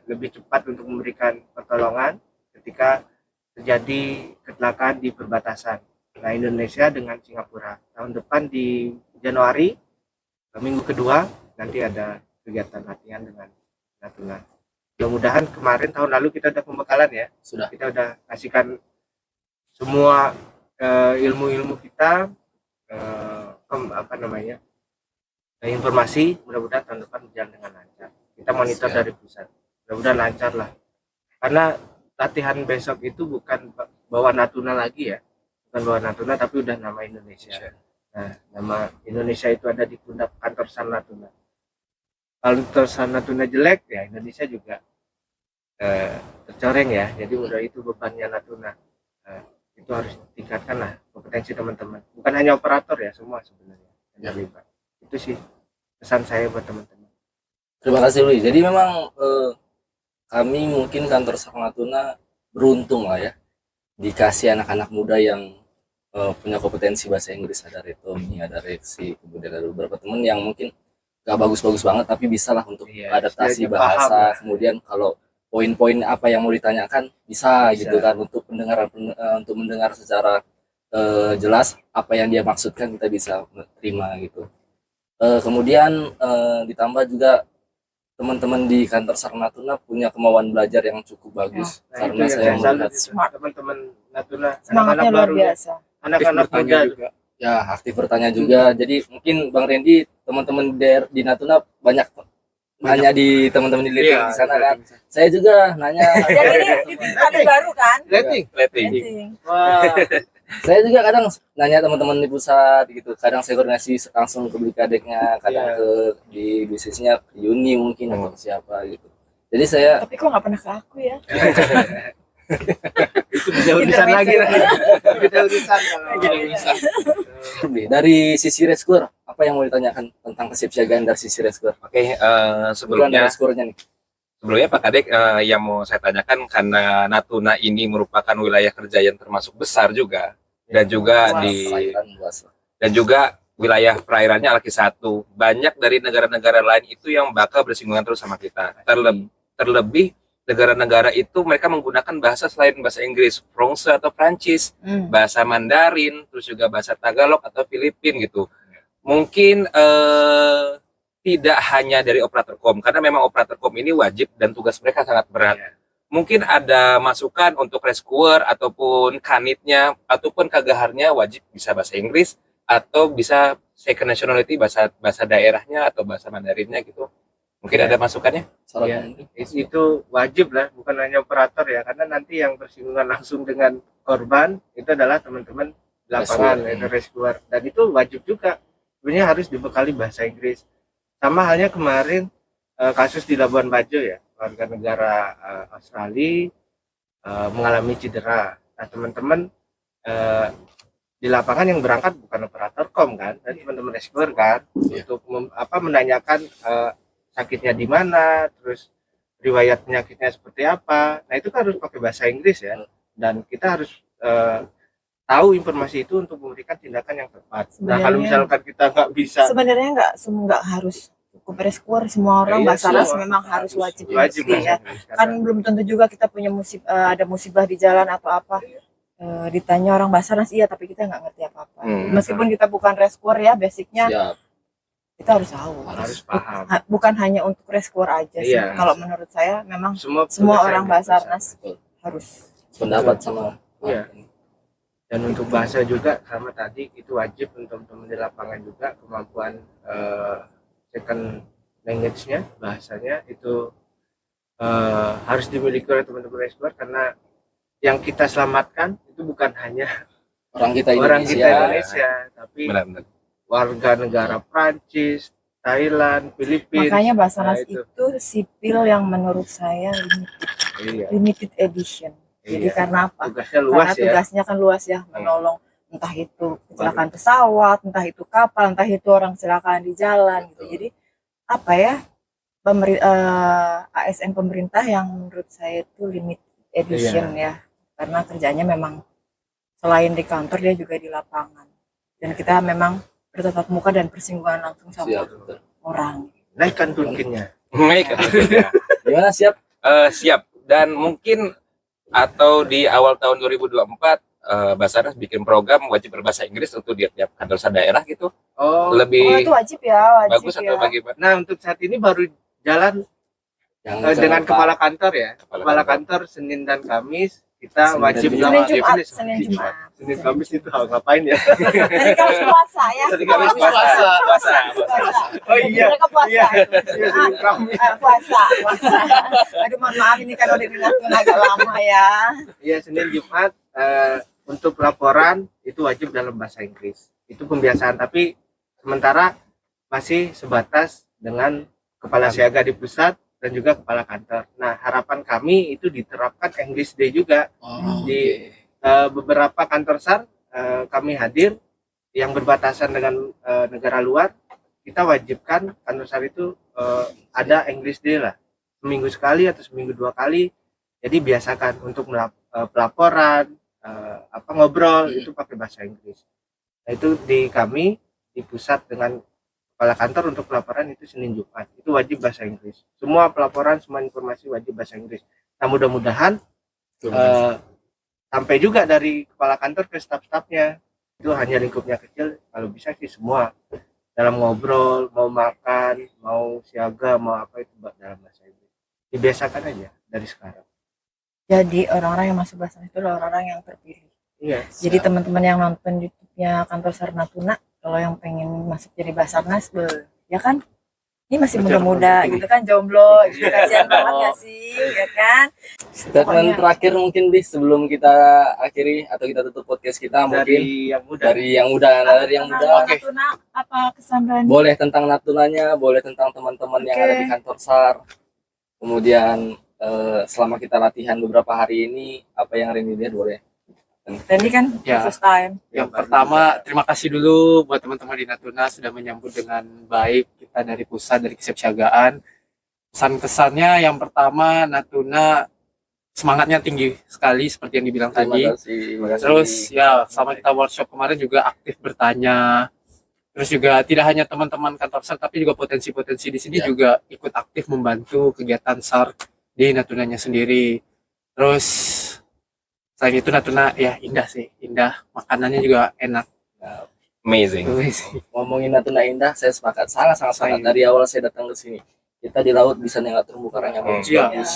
lebih cepat untuk memberikan pertolongan ketika terjadi kecelakaan di perbatasan. Nah, Indonesia dengan Singapura. Tahun depan di Januari, minggu kedua, nanti ada kegiatan latihan dengan Natuna. Mudah-mudahan kemarin tahun lalu kita udah pembekalan ya. Sudah. Kita udah kasihkan semua ilmu-ilmu kita, informasi. Mudah-mudahan tahun depan berjalan dengan lancar. Kita monitor Siap. dari pusat. Mudah-mudahan lancar lah. Karena latihan besok itu bukan bawa Natuna lagi ya. Bukan bawa Natuna tapi udah nama Indonesia. Nah, nama Indonesia itu ada di pundak kantor San Natuna. Kalau kantor San Natuna jelek ya Indonesia juga tercoreng ya. Jadi udah itu bebannya Natuna. Itu harus tingkatkan lah kompetensi teman-teman. Bukan hanya operator ya, semua sebenarnya yang terlibat. Itu sih pesan saya buat teman-teman. Terima kasih Lui. Jadi memang kami mungkin kantor San Natuna beruntung lah ya dikasih anak-anak muda yang punya kompetensi bahasa Inggris. Ada Retomi, ada Rexi, kemudian ada beberapa teman yang mungkin gak bagus-bagus banget tapi bisa lah untuk Iya, adaptasi setidaknya paham bahasa. lah. Kemudian kalau poin-poin apa yang mau ditanyakan bisa. Bisa. Gitu kan untuk untuk mendengar secara jelas apa yang dia maksudkan kita bisa terima gitu. Kemudian ditambah juga teman-teman di kantor San Natuna punya kemauan belajar yang cukup bagus Nah, karena itu yang saya saya salut melihat itu, teman-teman Natuna, Semangatnya anak-anak luar baru, biasa. anak-anak Aktif muda. bertanya juga. ya aktif bertanya juga. Jadi mungkin Bang Randy teman-teman di Natuna banyak nanya di teman-teman di Liting di sana kan. Saya juga nanya. Jadi ini tadi baru kan? Letting. Rating. Wah, Saya juga kadang nanya teman-teman di pusat gitu. Kadang saya koordinasi langsung ke Blikadeknya, kadang Iya. ke di bisnisnya ke Uni mungkin atau siapa gitu. Jadi saya Tapi kok nggak pernah ke aku ya? itu bisa urusan lagi lah. Bisa urusan kalau dari sisi rescuer apa yang mau ditanyakan tentang kesiapsiagaan dari sisi rescuer? Oke, Kebetulan sebelumnya dari rescuernya nih. Pak Kadek, yang mau saya tanyakan karena Natuna ini merupakan wilayah kerja yang termasuk besar juga dan juga Luas. dan juga wilayah perairannya Alki 1. Banyak dari negara-negara lain itu yang bakal bersinggungan terus sama kita. Terlebih negara-negara itu mereka menggunakan bahasa selain bahasa Inggris, Frangse atau Prancis, bahasa Mandarin, terus juga bahasa Tagalog atau Filipin gitu. Mungkin tidak hanya dari operator kom, karena memang operator kom ini wajib dan tugas mereka sangat berat. Mungkin ada masukan untuk rescuer ataupun kanitnya ataupun kagaharnya wajib bisa bahasa Inggris atau bisa second nationality bahasa daerahnya atau bahasa Mandarinnya gitu. Mungkin ada masukannya? Saran Ya, mungkin. itu wajib lah, bukan hanya operator ya, karena nanti yang bersinggungan langsung dengan korban itu adalah teman-teman di lapangan, Rescuer. yaitu rescuer, dan itu wajib juga sebenarnya harus dibekali bahasa Inggris. Sama halnya kemarin kasus di Labuan Bajo ya, warga negara Australia mengalami cedera. Nah, teman-teman di lapangan yang berangkat bukan operator kom kan, dan teman-teman rescuer kan, untuk menanyakan sakitnya di mana, terus riwayat penyakitnya seperti apa. Nah, itu kan harus pakai bahasa Inggris ya, dan kita harus tahu informasi itu untuk memberikan tindakan yang tepat. Nah, kalau Sebenarnya- misalkan kita nggak bisa, Sebenarnya nggak harus cukup rescuer, semua orang Iya, Basarnas semua memang harus wajib wajib ya. bahasa Inggris. Kan belum tentu juga kita punya ada musibah di jalan atau apa. Ditanya orang Basarnas iya, tapi kita nggak ngerti apa-apa. Meskipun kita bukan rescuer ya, basicnya Siap. kita harus tahu. harus paham. Bukan hanya untuk rescuer aja sih. Iya. Kalau menurut saya memang Semua semua petugas orang yang Basarnas Betul. harus. Pendapat sama. Iya. Dan untuk bahasa juga sama tadi, itu wajib untuk teman-teman di lapangan juga kemampuan second language-nya, bahasanya itu harus dimiliki oleh teman-teman ekspor, karena yang kita selamatkan itu bukan hanya Orang kita orang kita Indonesia. Indonesia, tapi Benar-benar. warga negara Prancis, Thailand, Filipina. Makanya Basarnas Nah, itu. itu sipil yang menurut saya Iya, limited edition. Jadi iya. karena apa? Tugasnya luas Karena ya. tugasnya kan luas ya, menolong entah itu kecelakaan pesawat, entah itu kapal, entah itu orang kecelakaan di jalan gitu. Jadi apa ya? ASN pemerintah yang menurut saya itu limited edition ya. Karena kerjanya memang selain di kantor dia juga di lapangan. Dan kita memang bertatap muka dan bersinggungan langsung sama Siap, betul. orang. Naikkan Turkinya. Baik. Gimana, siap? Siap. Dan mungkin atau di awal tahun 2024 Basarnas bikin program wajib berbahasa Inggris untuk di tiap kantor daerah gitu. Oh, Oh Lebih itu wajib ya, wajib bagus ya. atau bagaimana? nah untuk saat ini baru jalan Yang dengan jangan kepala kantor ya. Kepala Kepala kantor. kantor Senin dan Kamis kita Senin wajib dan Senin wajib. Jumat, Senin Senin Jumat. Senin Kamis itu hal ngapain ya? Dari Kamis puasa ya. Senin Kamis puasa. Puasa. Oh iya. Mereka puasa. Iya, Senin Kamis. Puasa. Aduh mohon maaf ini kan udah dinatun agak lama ya. Iya, Senin Jumat untuk laporan itu wajib dalam bahasa Inggris. Itu pembiasaan, tapi sementara masih sebatas dengan kepala siaga di pusat dan juga kepala kantor. Nah, harapan kami itu diterapkan English Day juga. Oh, Di beberapa kantor SAR kami hadir yang berbatasan dengan negara luar, kita wajibkan kantor SAR itu ada English Day lah, seminggu sekali atau seminggu 2 kali. Jadi biasakan untuk pelaporan, ngobrol itu pakai bahasa Inggris. Nah, itu di kami di pusat dengan kepala kantor untuk pelaporan itu Senin Jumat itu wajib bahasa Inggris. Semua pelaporan, semua informasi wajib bahasa Inggris. Nah, mudah-mudahan sampai juga dari kepala kantor ke staf-stafnya, itu hanya lingkupnya kecil, kalau bisa sih semua dalam ngobrol, mau makan, mau siaga, mau apa itu dalam bahasa Inggris. Dibiasakan aja dari sekarang. Jadi orang-orang yang masuk Basarnas itu adalah orang-orang yang terpilih. Iya. Jadi teman-teman yang nonton YouTube-nya kantor SAR Natuna, kalau yang pengen masuk jadi Basarnas, ya kan? Ini masih muda-muda gitu kan, jomblo, gitu. Kasihan banget gak sih, ya kan? Statement Pokoknya- terakhir mungkin bis sebelum kita akhiri atau kita tutup podcast kita mungkin Dari yang muda. dari yang muda, dari yang muda. Oke. Natuna, apa kesan Rani? Boleh tentang Natunanya, boleh tentang teman-teman yang Oke. ada di kantor SAR. Kemudian selama kita latihan beberapa hari ini, apa yang Rini lihat boleh. Rani kan Ya. first time. Yang pertama, terima kasih dulu buat teman-teman di Natuna sudah menyambut dengan baik kita dari pusat, dari kesiapsiagaan. Pesan-kesannya yang pertama, Natuna semangatnya tinggi sekali seperti yang dibilang tadi. Terima kasih. Terus ya sama kita workshop kemarin juga aktif bertanya. Terus juga tidak hanya teman-teman kantor SAR tapi juga potensi-potensi di sini Ya. juga ikut aktif membantu kegiatan SAR di Natunanya sendiri. Terus selain itu Natuna ya indah sih, indah, makanannya juga enak. Amazing. Ngomongin Natuna indah, saya sepakat, sangat-sangat sepakat. Dari awal saya datang ke sini, kita di laut bisa nengok terumbu karangnya Iya. bagus.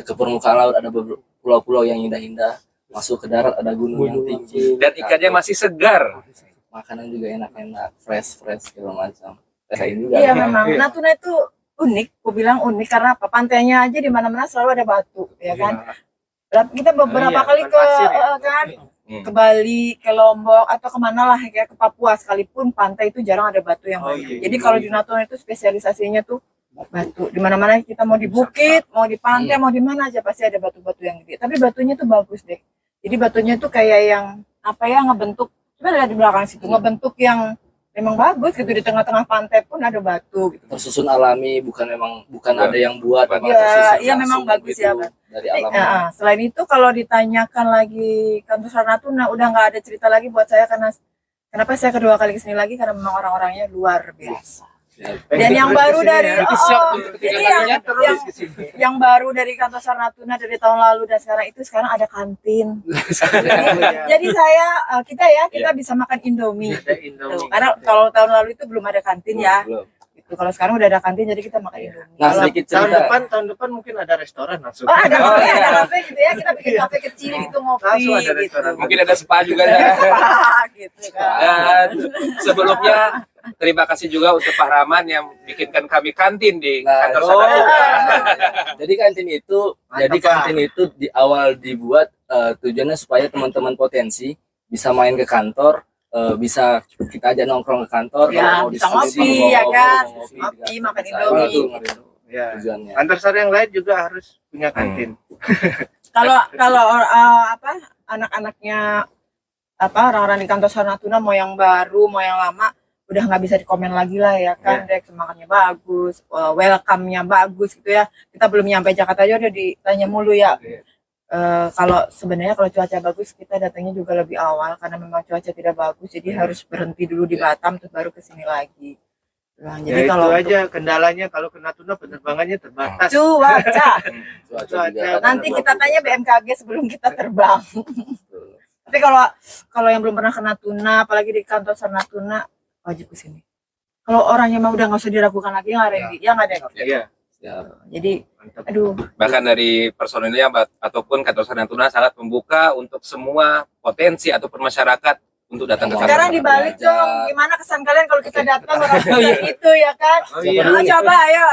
Ke permukaan laut ada beberapa pulau-pulau yang indah-indah. Masuk ke darat ada gunung yang tinggi. Dan ikannya masih segar. Makanan juga enak-enak, fresh segala macam. Kayak juga. Iya memang, Natuna itu unik, aku bilang unik karena apa? Pantainya aja di mana-mana selalu ada batu, ya kan? Kita beberapa Iya, kali bukan pasir ya? kan Hmm. ke Bali, ke Lombok atau kemana lah kayak ke Papua sekalipun pantai itu jarang ada batu yang Oh, banyak. iya, Jadi iya, kalau iya. di Natuna itu spesialisasinya tuh batu. Di mana-mana kita mau di bukit, mau di pantai, mau di mana aja pasti ada batu-batu yang gede. Tapi batunya tuh bagus deh. Jadi batunya tuh kayak yang apa ya ngebentuk. Coba lihat di belakang situ ngebentuk yang memang bagus gitu, di tengah-tengah pantai pun ada batu gitu. Tersusun alami, bukan ada yang buat. memang Iya, tersusun iya memang langsung bagus gitu ya, Bang. dari alam. Selain itu kalau ditanyakan lagi kantor SAR Natuna udah nggak ada cerita lagi buat saya karena kenapa saya kedua kali kesini lagi karena memang orang-orangnya luar biasa. Dan yang baru dari jadi yang baru dari kantor SAR Natuna dari tahun lalu dan sekarang ada kantin. Jadi kita bisa makan Indomie. Ada Indomie. Tuh, karena kalau tahun lalu itu belum ada kantin ya. Belum. Kalau sekarang udah ada kantin jadi kita makan Indomie. Nah, Kalau- sedikit tahun cerita. tahun depan mungkin ada restoran langsung. Oh, ada kafe gitu ya. Kita bikin kafe kecil gitu ngopi Langsung ada gitu. restoran. Mungkin ada spa juga ya. Gitu kan. Dan sebelumnya terima kasih juga untuk Pak Rahman yang bikinkan kami kantin di Nah, kantor oh. Sadar juga. Jadi kantin itu, di awal dibuat tujuannya supaya teman-teman potensi bisa main ke kantor, bisa kita aja nongkrong ke kantor, Ya, kalau mau bisa diskusi, ngopi, mau ya kan? ngopi, Ngopi, di makan kantor. Indomie. Itu Ya. tujuannya. Kantor Sar yang lain juga harus punya kantin. Kalau apa anak-anaknya apa orang-orang di kantor Natuna mau yang baru mau yang lama udah nggak bisa dikomen lagi lah ya kan. Dek makannya bagus, welcome-nya bagus gitu ya. Kita belum nyampe Jakarta aja udah ditanya mulu ya. Iya. Kalau sebenarnya kalau cuaca bagus kita datangnya juga lebih awal karena memang cuaca tidak bagus jadi harus berhenti dulu di Batam terus baru kesini lagi. Nah, Ya jadi itu kalau aja kendalanya kalau ke Natuna penerbangannya terbatas. cuaca Cuaca juga. nanti kita tanya BMKG sebelum kita terbang. Tapi kalau yang belum pernah ke Natuna, apalagi di kantor Natuna, wajib ke sini. Kalau orangnya mah udah nggak usah diragukan lagi, nggak Randy? Ya nggak ada. Iya, Ya, Jadi, mantap. aduh, Bahkan dari personilnya ataupun kantor Sadar Natuna sangat membuka untuk semua potensi ataupun masyarakat untuk datang ke kantor. sekarang Sadar dibalik Natuna. dong. Gimana kesan kalian kalau kita datang orang Oh, iya. itu ya kan? Oh iya. Coba, ayo.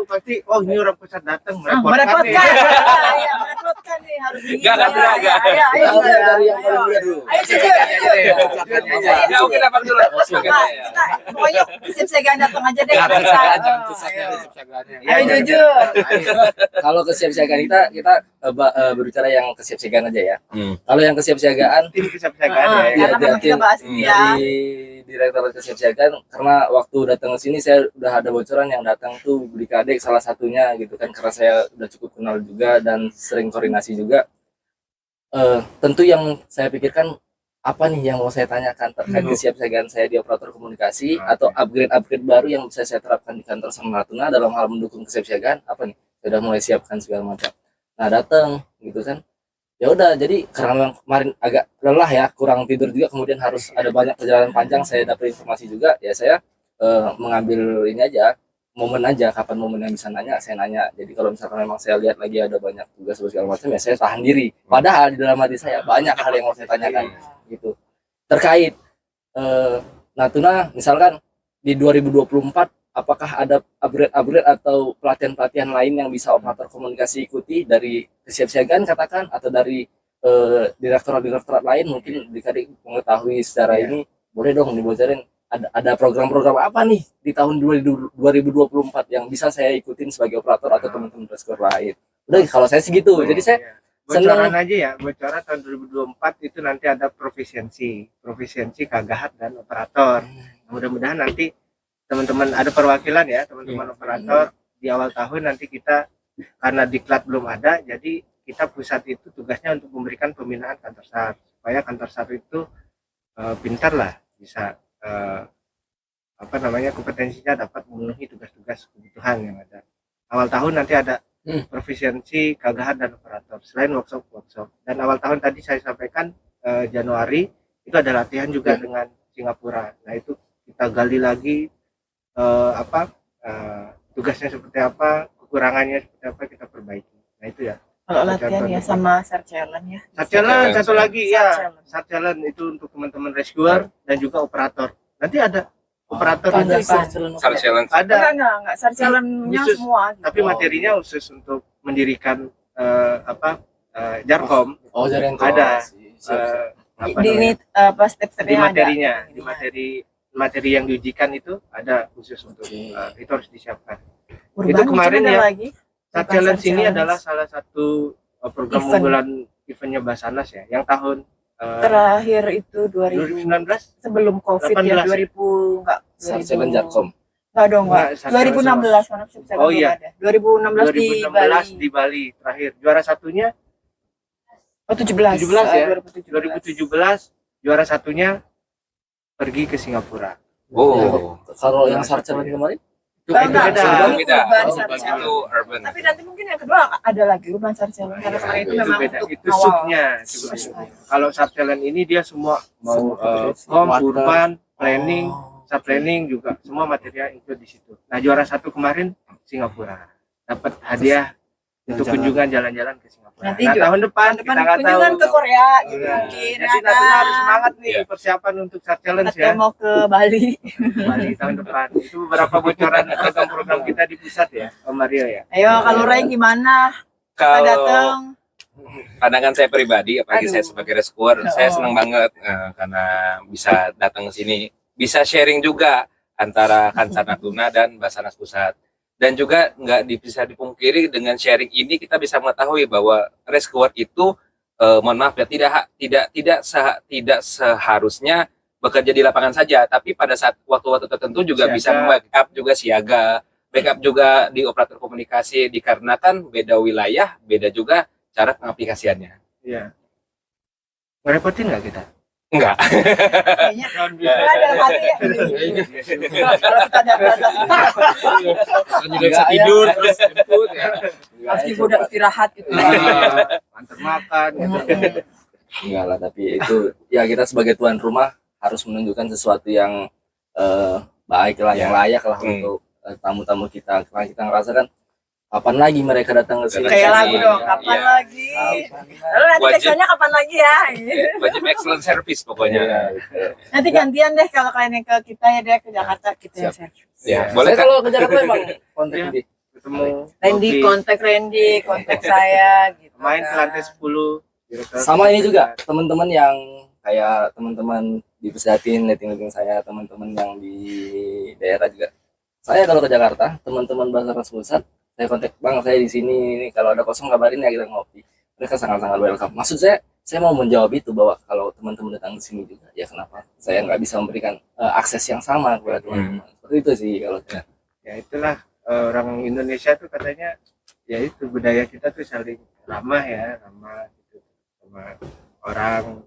Pasti. Oh ini orang pusat datang Merepotkan, nih. ya, merepotkan nih harus di. Nggak akan beraga. Ayo, dari yang paling muda dulu. Ayo, jujur. Ya mungkin abang dulu. Sebagai Nah, saya. kita pokoknya kesiap-siagaan datang aja deh. Jangan Kita. jangan Oh, pusatnya, ayo. kesiapsiagaannya. Ayo jujur. Kalau kesiapsiagaan kita berbicara yang kesiapsiagaan aja ya. Hmm. Kalau yang kesiapsiagaan Tim kesiapsiagaan Ah, ya. karena memang kita bahas itu ya. di Direktorat Kesiapsiagaan karena waktu datang ke sini saya udah ada bocoran yang datang tuh Budi Kadek salah satunya gitu kan karena saya udah cukup kenal juga dan sering koordinasi juga. Tentu yang saya pikirkan apa nih yang mau saya tanyakan terkait kesiapsiagaan saya di operator komunikasi Oke. atau upgrade baru yang bisa saya terapkan di kantor Sama Natuna dalam hal mendukung kesiapsiagaan apa nih? Sudah mulai siapkan segala macam. Nah datang gitu kan. Ya udah jadi karena memang kemarin agak lelah ya kurang tidur juga kemudian harus ada banyak perjalanan panjang saya dapat informasi juga ya saya mengambil ini aja momen aja kapan momen yang bisa nanya saya nanya jadi kalau misalkan memang saya lihat lagi ada banyak tugas segala macam ya saya tahan diri padahal di dalam hati saya banyak hal yang mau saya tanyakan gitu terkait Natuna misalkan di 2024 apakah ada upgrade atau pelatihan lain yang bisa operator komunikasi ikuti dari kesiapsiagaan katakan atau dari direktorat lain mungkin dikasih mengetahui secara Iya. ini boleh dong dibocorin ada program-program apa nih di tahun 2024 yang bisa saya ikutin sebagai operator atau teman-teman Reskor lain. Udah kalau saya segitu. Jadi saya Iya. Bocoran senang. aja ya, bocoran tahun 2024 itu nanti ada profisiensi kagahat dan operator. Mudah-mudahan nanti teman-teman ada perwakilan ya, teman-teman operator di awal tahun nanti kita karena diklat belum ada, jadi kita pusat itu tugasnya untuk memberikan pembinaan kantor SAR supaya kantor SAR itu pintar lah bisa kompetensinya dapat memenuhi tugas-tugas kebutuhan yang ada. Awal tahun nanti ada profisiensi kagahan dan operator selain workshop dan awal tahun tadi saya sampaikan Januari itu ada latihan juga dengan Singapura. Nah itu kita gali lagi tugasnya seperti apa, kekurangannya seperti apa kita perbaiki. Nah itu ya. Kalau latihan ya sama Sar Challenge ya. Sarjalan satu lagi ya, Sarjalan. Sarjalan itu untuk teman-teman rescuer dan juga operator. Nanti ada operator Ada itu Sar Challenge. ada, Enggak. Sar Challenge-nya Khusus. semua gitu. tapi materinya khusus untuk mendirikan Jarkom. Oh jaring Ada. Siap. Apa Di ini namanya? step-stepnya Di ada. materinya, di materi yang diujikan itu ada khusus untuk Oke. itu harus disiapkan. Urban Itu kemarin mungkin ada ya. lagi. Sar Bukan Challenge Sar ini Challenge. adalah salah satu program Event. unggulan eventnya Basarnas ya, yang tahun Terakhir itu 2000 2019 sebelum Covid ya 18. 2000 enggak. Sarjalan Jarkom. Enggak dong, enggak. Enggak, Sar Challenge 2016 mana sih bisa Oh, iya. ada. 2016 di Bali. di Bali terakhir. Juara satunya Oh 17. 17 ya. 2017. 2017 juara satunya pergi ke Singapura. Oh, Kalau yang Sarjalan kemarin Itu Enggak, beda. enggak. beda. Urban Oh, Sar itu Challenge. urban. Tapi nanti mungkin yang kedua ada lagi Urban Sar Challenge karena Ya, kemarin itu itu memang beda. untuk Itu awal. subnya. Kalau Sar Challenge ini dia semua mau Semua home, water, urban, planning, sub planning juga semua material include di situ. Nah, juara 1 kemarin Singapura dapat hadiah untuk kunjungan jalan-jalan ke Singapura. Nanti Nah, juga tahun depan kita nggak tahu. kunjungan ke Korea gitu Nah, mungkin jadi ada. Natuna harus semangat nih Iya. persiapan untuk Sub Challenge Atau ya. mau ke Bali. Bali tahun depan. Itu beberapa bocoran program-program kita di pusat ya, Om Mario ya. Ayo kalau Ray gimana? Kita Kalau datang. pandangan saya pribadi, apalagi Aduh. saya sebagai rescuer, saya Oh. senang banget karena bisa datang ke sini, bisa sharing juga antara Kansar Natuna dan Basarnas Pusat. Dan juga nggak bisa dipungkiri dengan sharing ini kita bisa mengetahui bahwa rescuer itu mohon maaf ya tidak seharusnya bekerja di lapangan saja, tapi pada saat waktu-waktu tertentu juga Siaga. bisa backup juga siaga, backup juga di operator komunikasi dikarenakan beda wilayah, beda juga cara pengaplikasiannya. Iya. Ngerepotin nggak kita? Enggak. Kayaknya enggak dalam hati ya. Kalau kita datang Juga bisa tidur terus jemput ya. harus juga udah istirahat gitu. Antar makan gitu. Enggak lah, tapi itu ya kita sebagai tuan rumah harus menunjukkan sesuatu yang baik lah, yang layak lah untuk tamu-tamu kita. Karena kita ngerasakan kapan lagi mereka datang ke sini. Kayak lagu dong, kapan Iya. lagi? Lalu nanti Wajib. backsoundnya kapan lagi ya? Wajib excellent service pokoknya. Iya. Nanti gantian deh kalau kalian yang ke kita ya deh ke Jakarta kita yang servis. Ya, Boleh boleh kan? kalau ke Jakarta emang kontak Iya. di Ketemu Randy Robi, kontak saya gitu. main ke kan. lantai 10. direktur sama ini juga pusat. teman-teman yang kayak teman-teman di Pesatin, netting saya, teman-teman yang di daerah juga. Saya kalau ke Jakarta, teman-teman Basarnas Pusat, saya kontak, Bang, saya di sini nih, kalau ada kosong kabarin ya, kita ngopi. Mereka sangat-sangat welcome. Maksud saya mau menjawab itu bahwa kalau teman-teman datang ke sini juga, ya kenapa saya nggak bisa memberikan akses yang sama kepada teman-teman. Seperti itu sih kalau saya. Ya itulah orang Indonesia tuh katanya ya itu budaya kita tuh saling ramah ya, ramah gitu sama orang,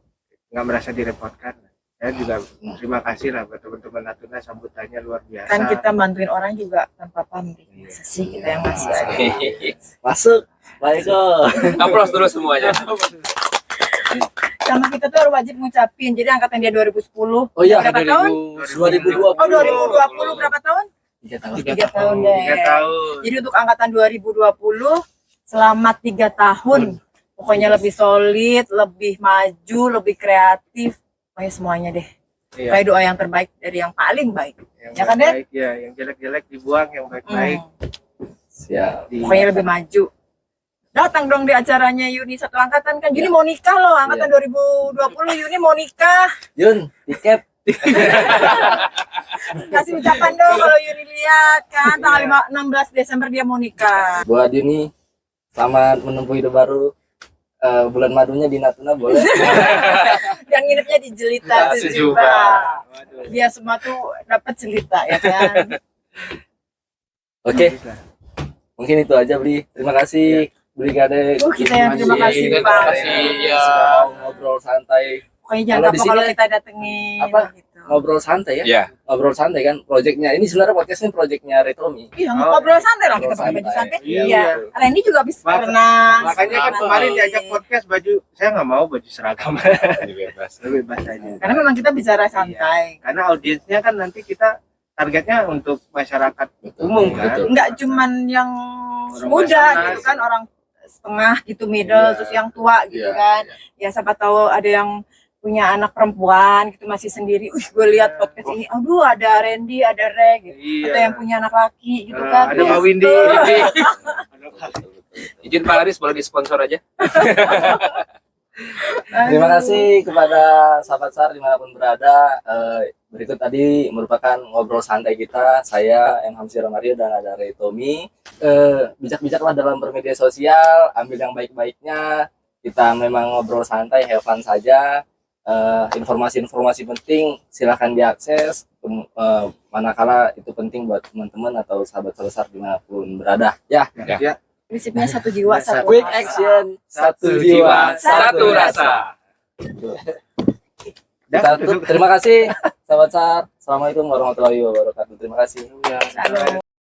nggak merasa direpotkan. Saya juga terima kasih lah buat teman-teman Natuna, sambutannya luar biasa. Kan kita bantuin orang juga tanpa pamrih. Masa sih kita yang ngasih aja. Masuk, baik kok. Aplaus dulu semuanya. Sama kita tuh harus wajib ngucapin. Jadi angkatan dia 2010. Oh iya, berapa tahun? 2020. Oh 2020 berapa tahun? 3 tahun. 3 tahun deh. 3 tahun. Jadi untuk angkatan 2020 selama 3 tahun pokoknya lebih solid, lebih maju, lebih kreatif, pokoknya semuanya deh. Iya. Kayak doa yang terbaik dari yang paling baik. Yang Ya kan, Dek? baik ya, yang jelek-jelek dibuang, yang baik-baik Siap. Pokoknya lebih maju. Datang dong di acaranya Yuni satu angkatan kan. Yuni mau nikah loh, angkatan 2020 Yuni mau nikah. Yun, tiket. Kasih ucapan dong kalau Yuni lihat kan tanggal 16 Desember dia mau nikah. Buat Yuni, selamat menempuh hidup baru. Bulan madunya di Natuna boleh. Yang nginepnya di Jelita Sejuba. Dia semua tuh dapat jelita ya kan. Oke, mungkin itu aja, Bli. Terima kasih, Bli Gade. Kita yang terima kasih Terima Pak. kasih ya. Sudah mau ngobrol santai. Pokoknya jangan Kalau di kapok sini kalau kita datengin apa? gitu. Ngobrol santai ya? Ya, Ngobrol santai kan? Projectnya ini sebenarnya podcast ini projectnya Retomi. Iya, ngobrol santai lah kita pakai baju Ngobrol santai. santai. Iya. Randy juga habis pernah. Makanya kan kemarin diajak podcast baju, saya nggak mau baju seragam. bebas. Bebas aja. Karena memang kita bicara santai. Karena audiensnya kan nanti kita targetnya untuk masyarakat umum kan. Betul. Enggak cuman yang Orang muda Basarnas. gitu kan, orang setengah gitu, middle, Iya. terus yang tua gitu Iya, kan. Ya siapa tahu ada yang punya anak perempuan gitu masih sendiri. Gue lihat podcast ini, aduh ada Randy, ada Reg gitu. Iya. Atau yang punya anak laki gitu kan. Ada Mbak Windy. Izin Pak Aris boleh disponsor aja. Terima kasih kepada sahabat SAR dimanapun berada. Berikut tadi merupakan ngobrol santai kita. Saya M. Hamsi Romario dan ada Retomi. Bijak-bijaklah dalam bermedia sosial, ambil yang baik-baiknya. Kita memang ngobrol santai, have fun saja. Informasi-informasi penting silahkan diakses, manakala itu penting buat teman-teman atau sahabat-sahabat SAR dimanapun berada. Ya, Ya. Prinsipnya satu jiwa, satu quick rasa. action, satu Jiwa, jiwa, satu rasa. Terima kasih sahabat SAR. Assalamualaikum warahmatullahi wabarakatuh. Terima kasih. Salam.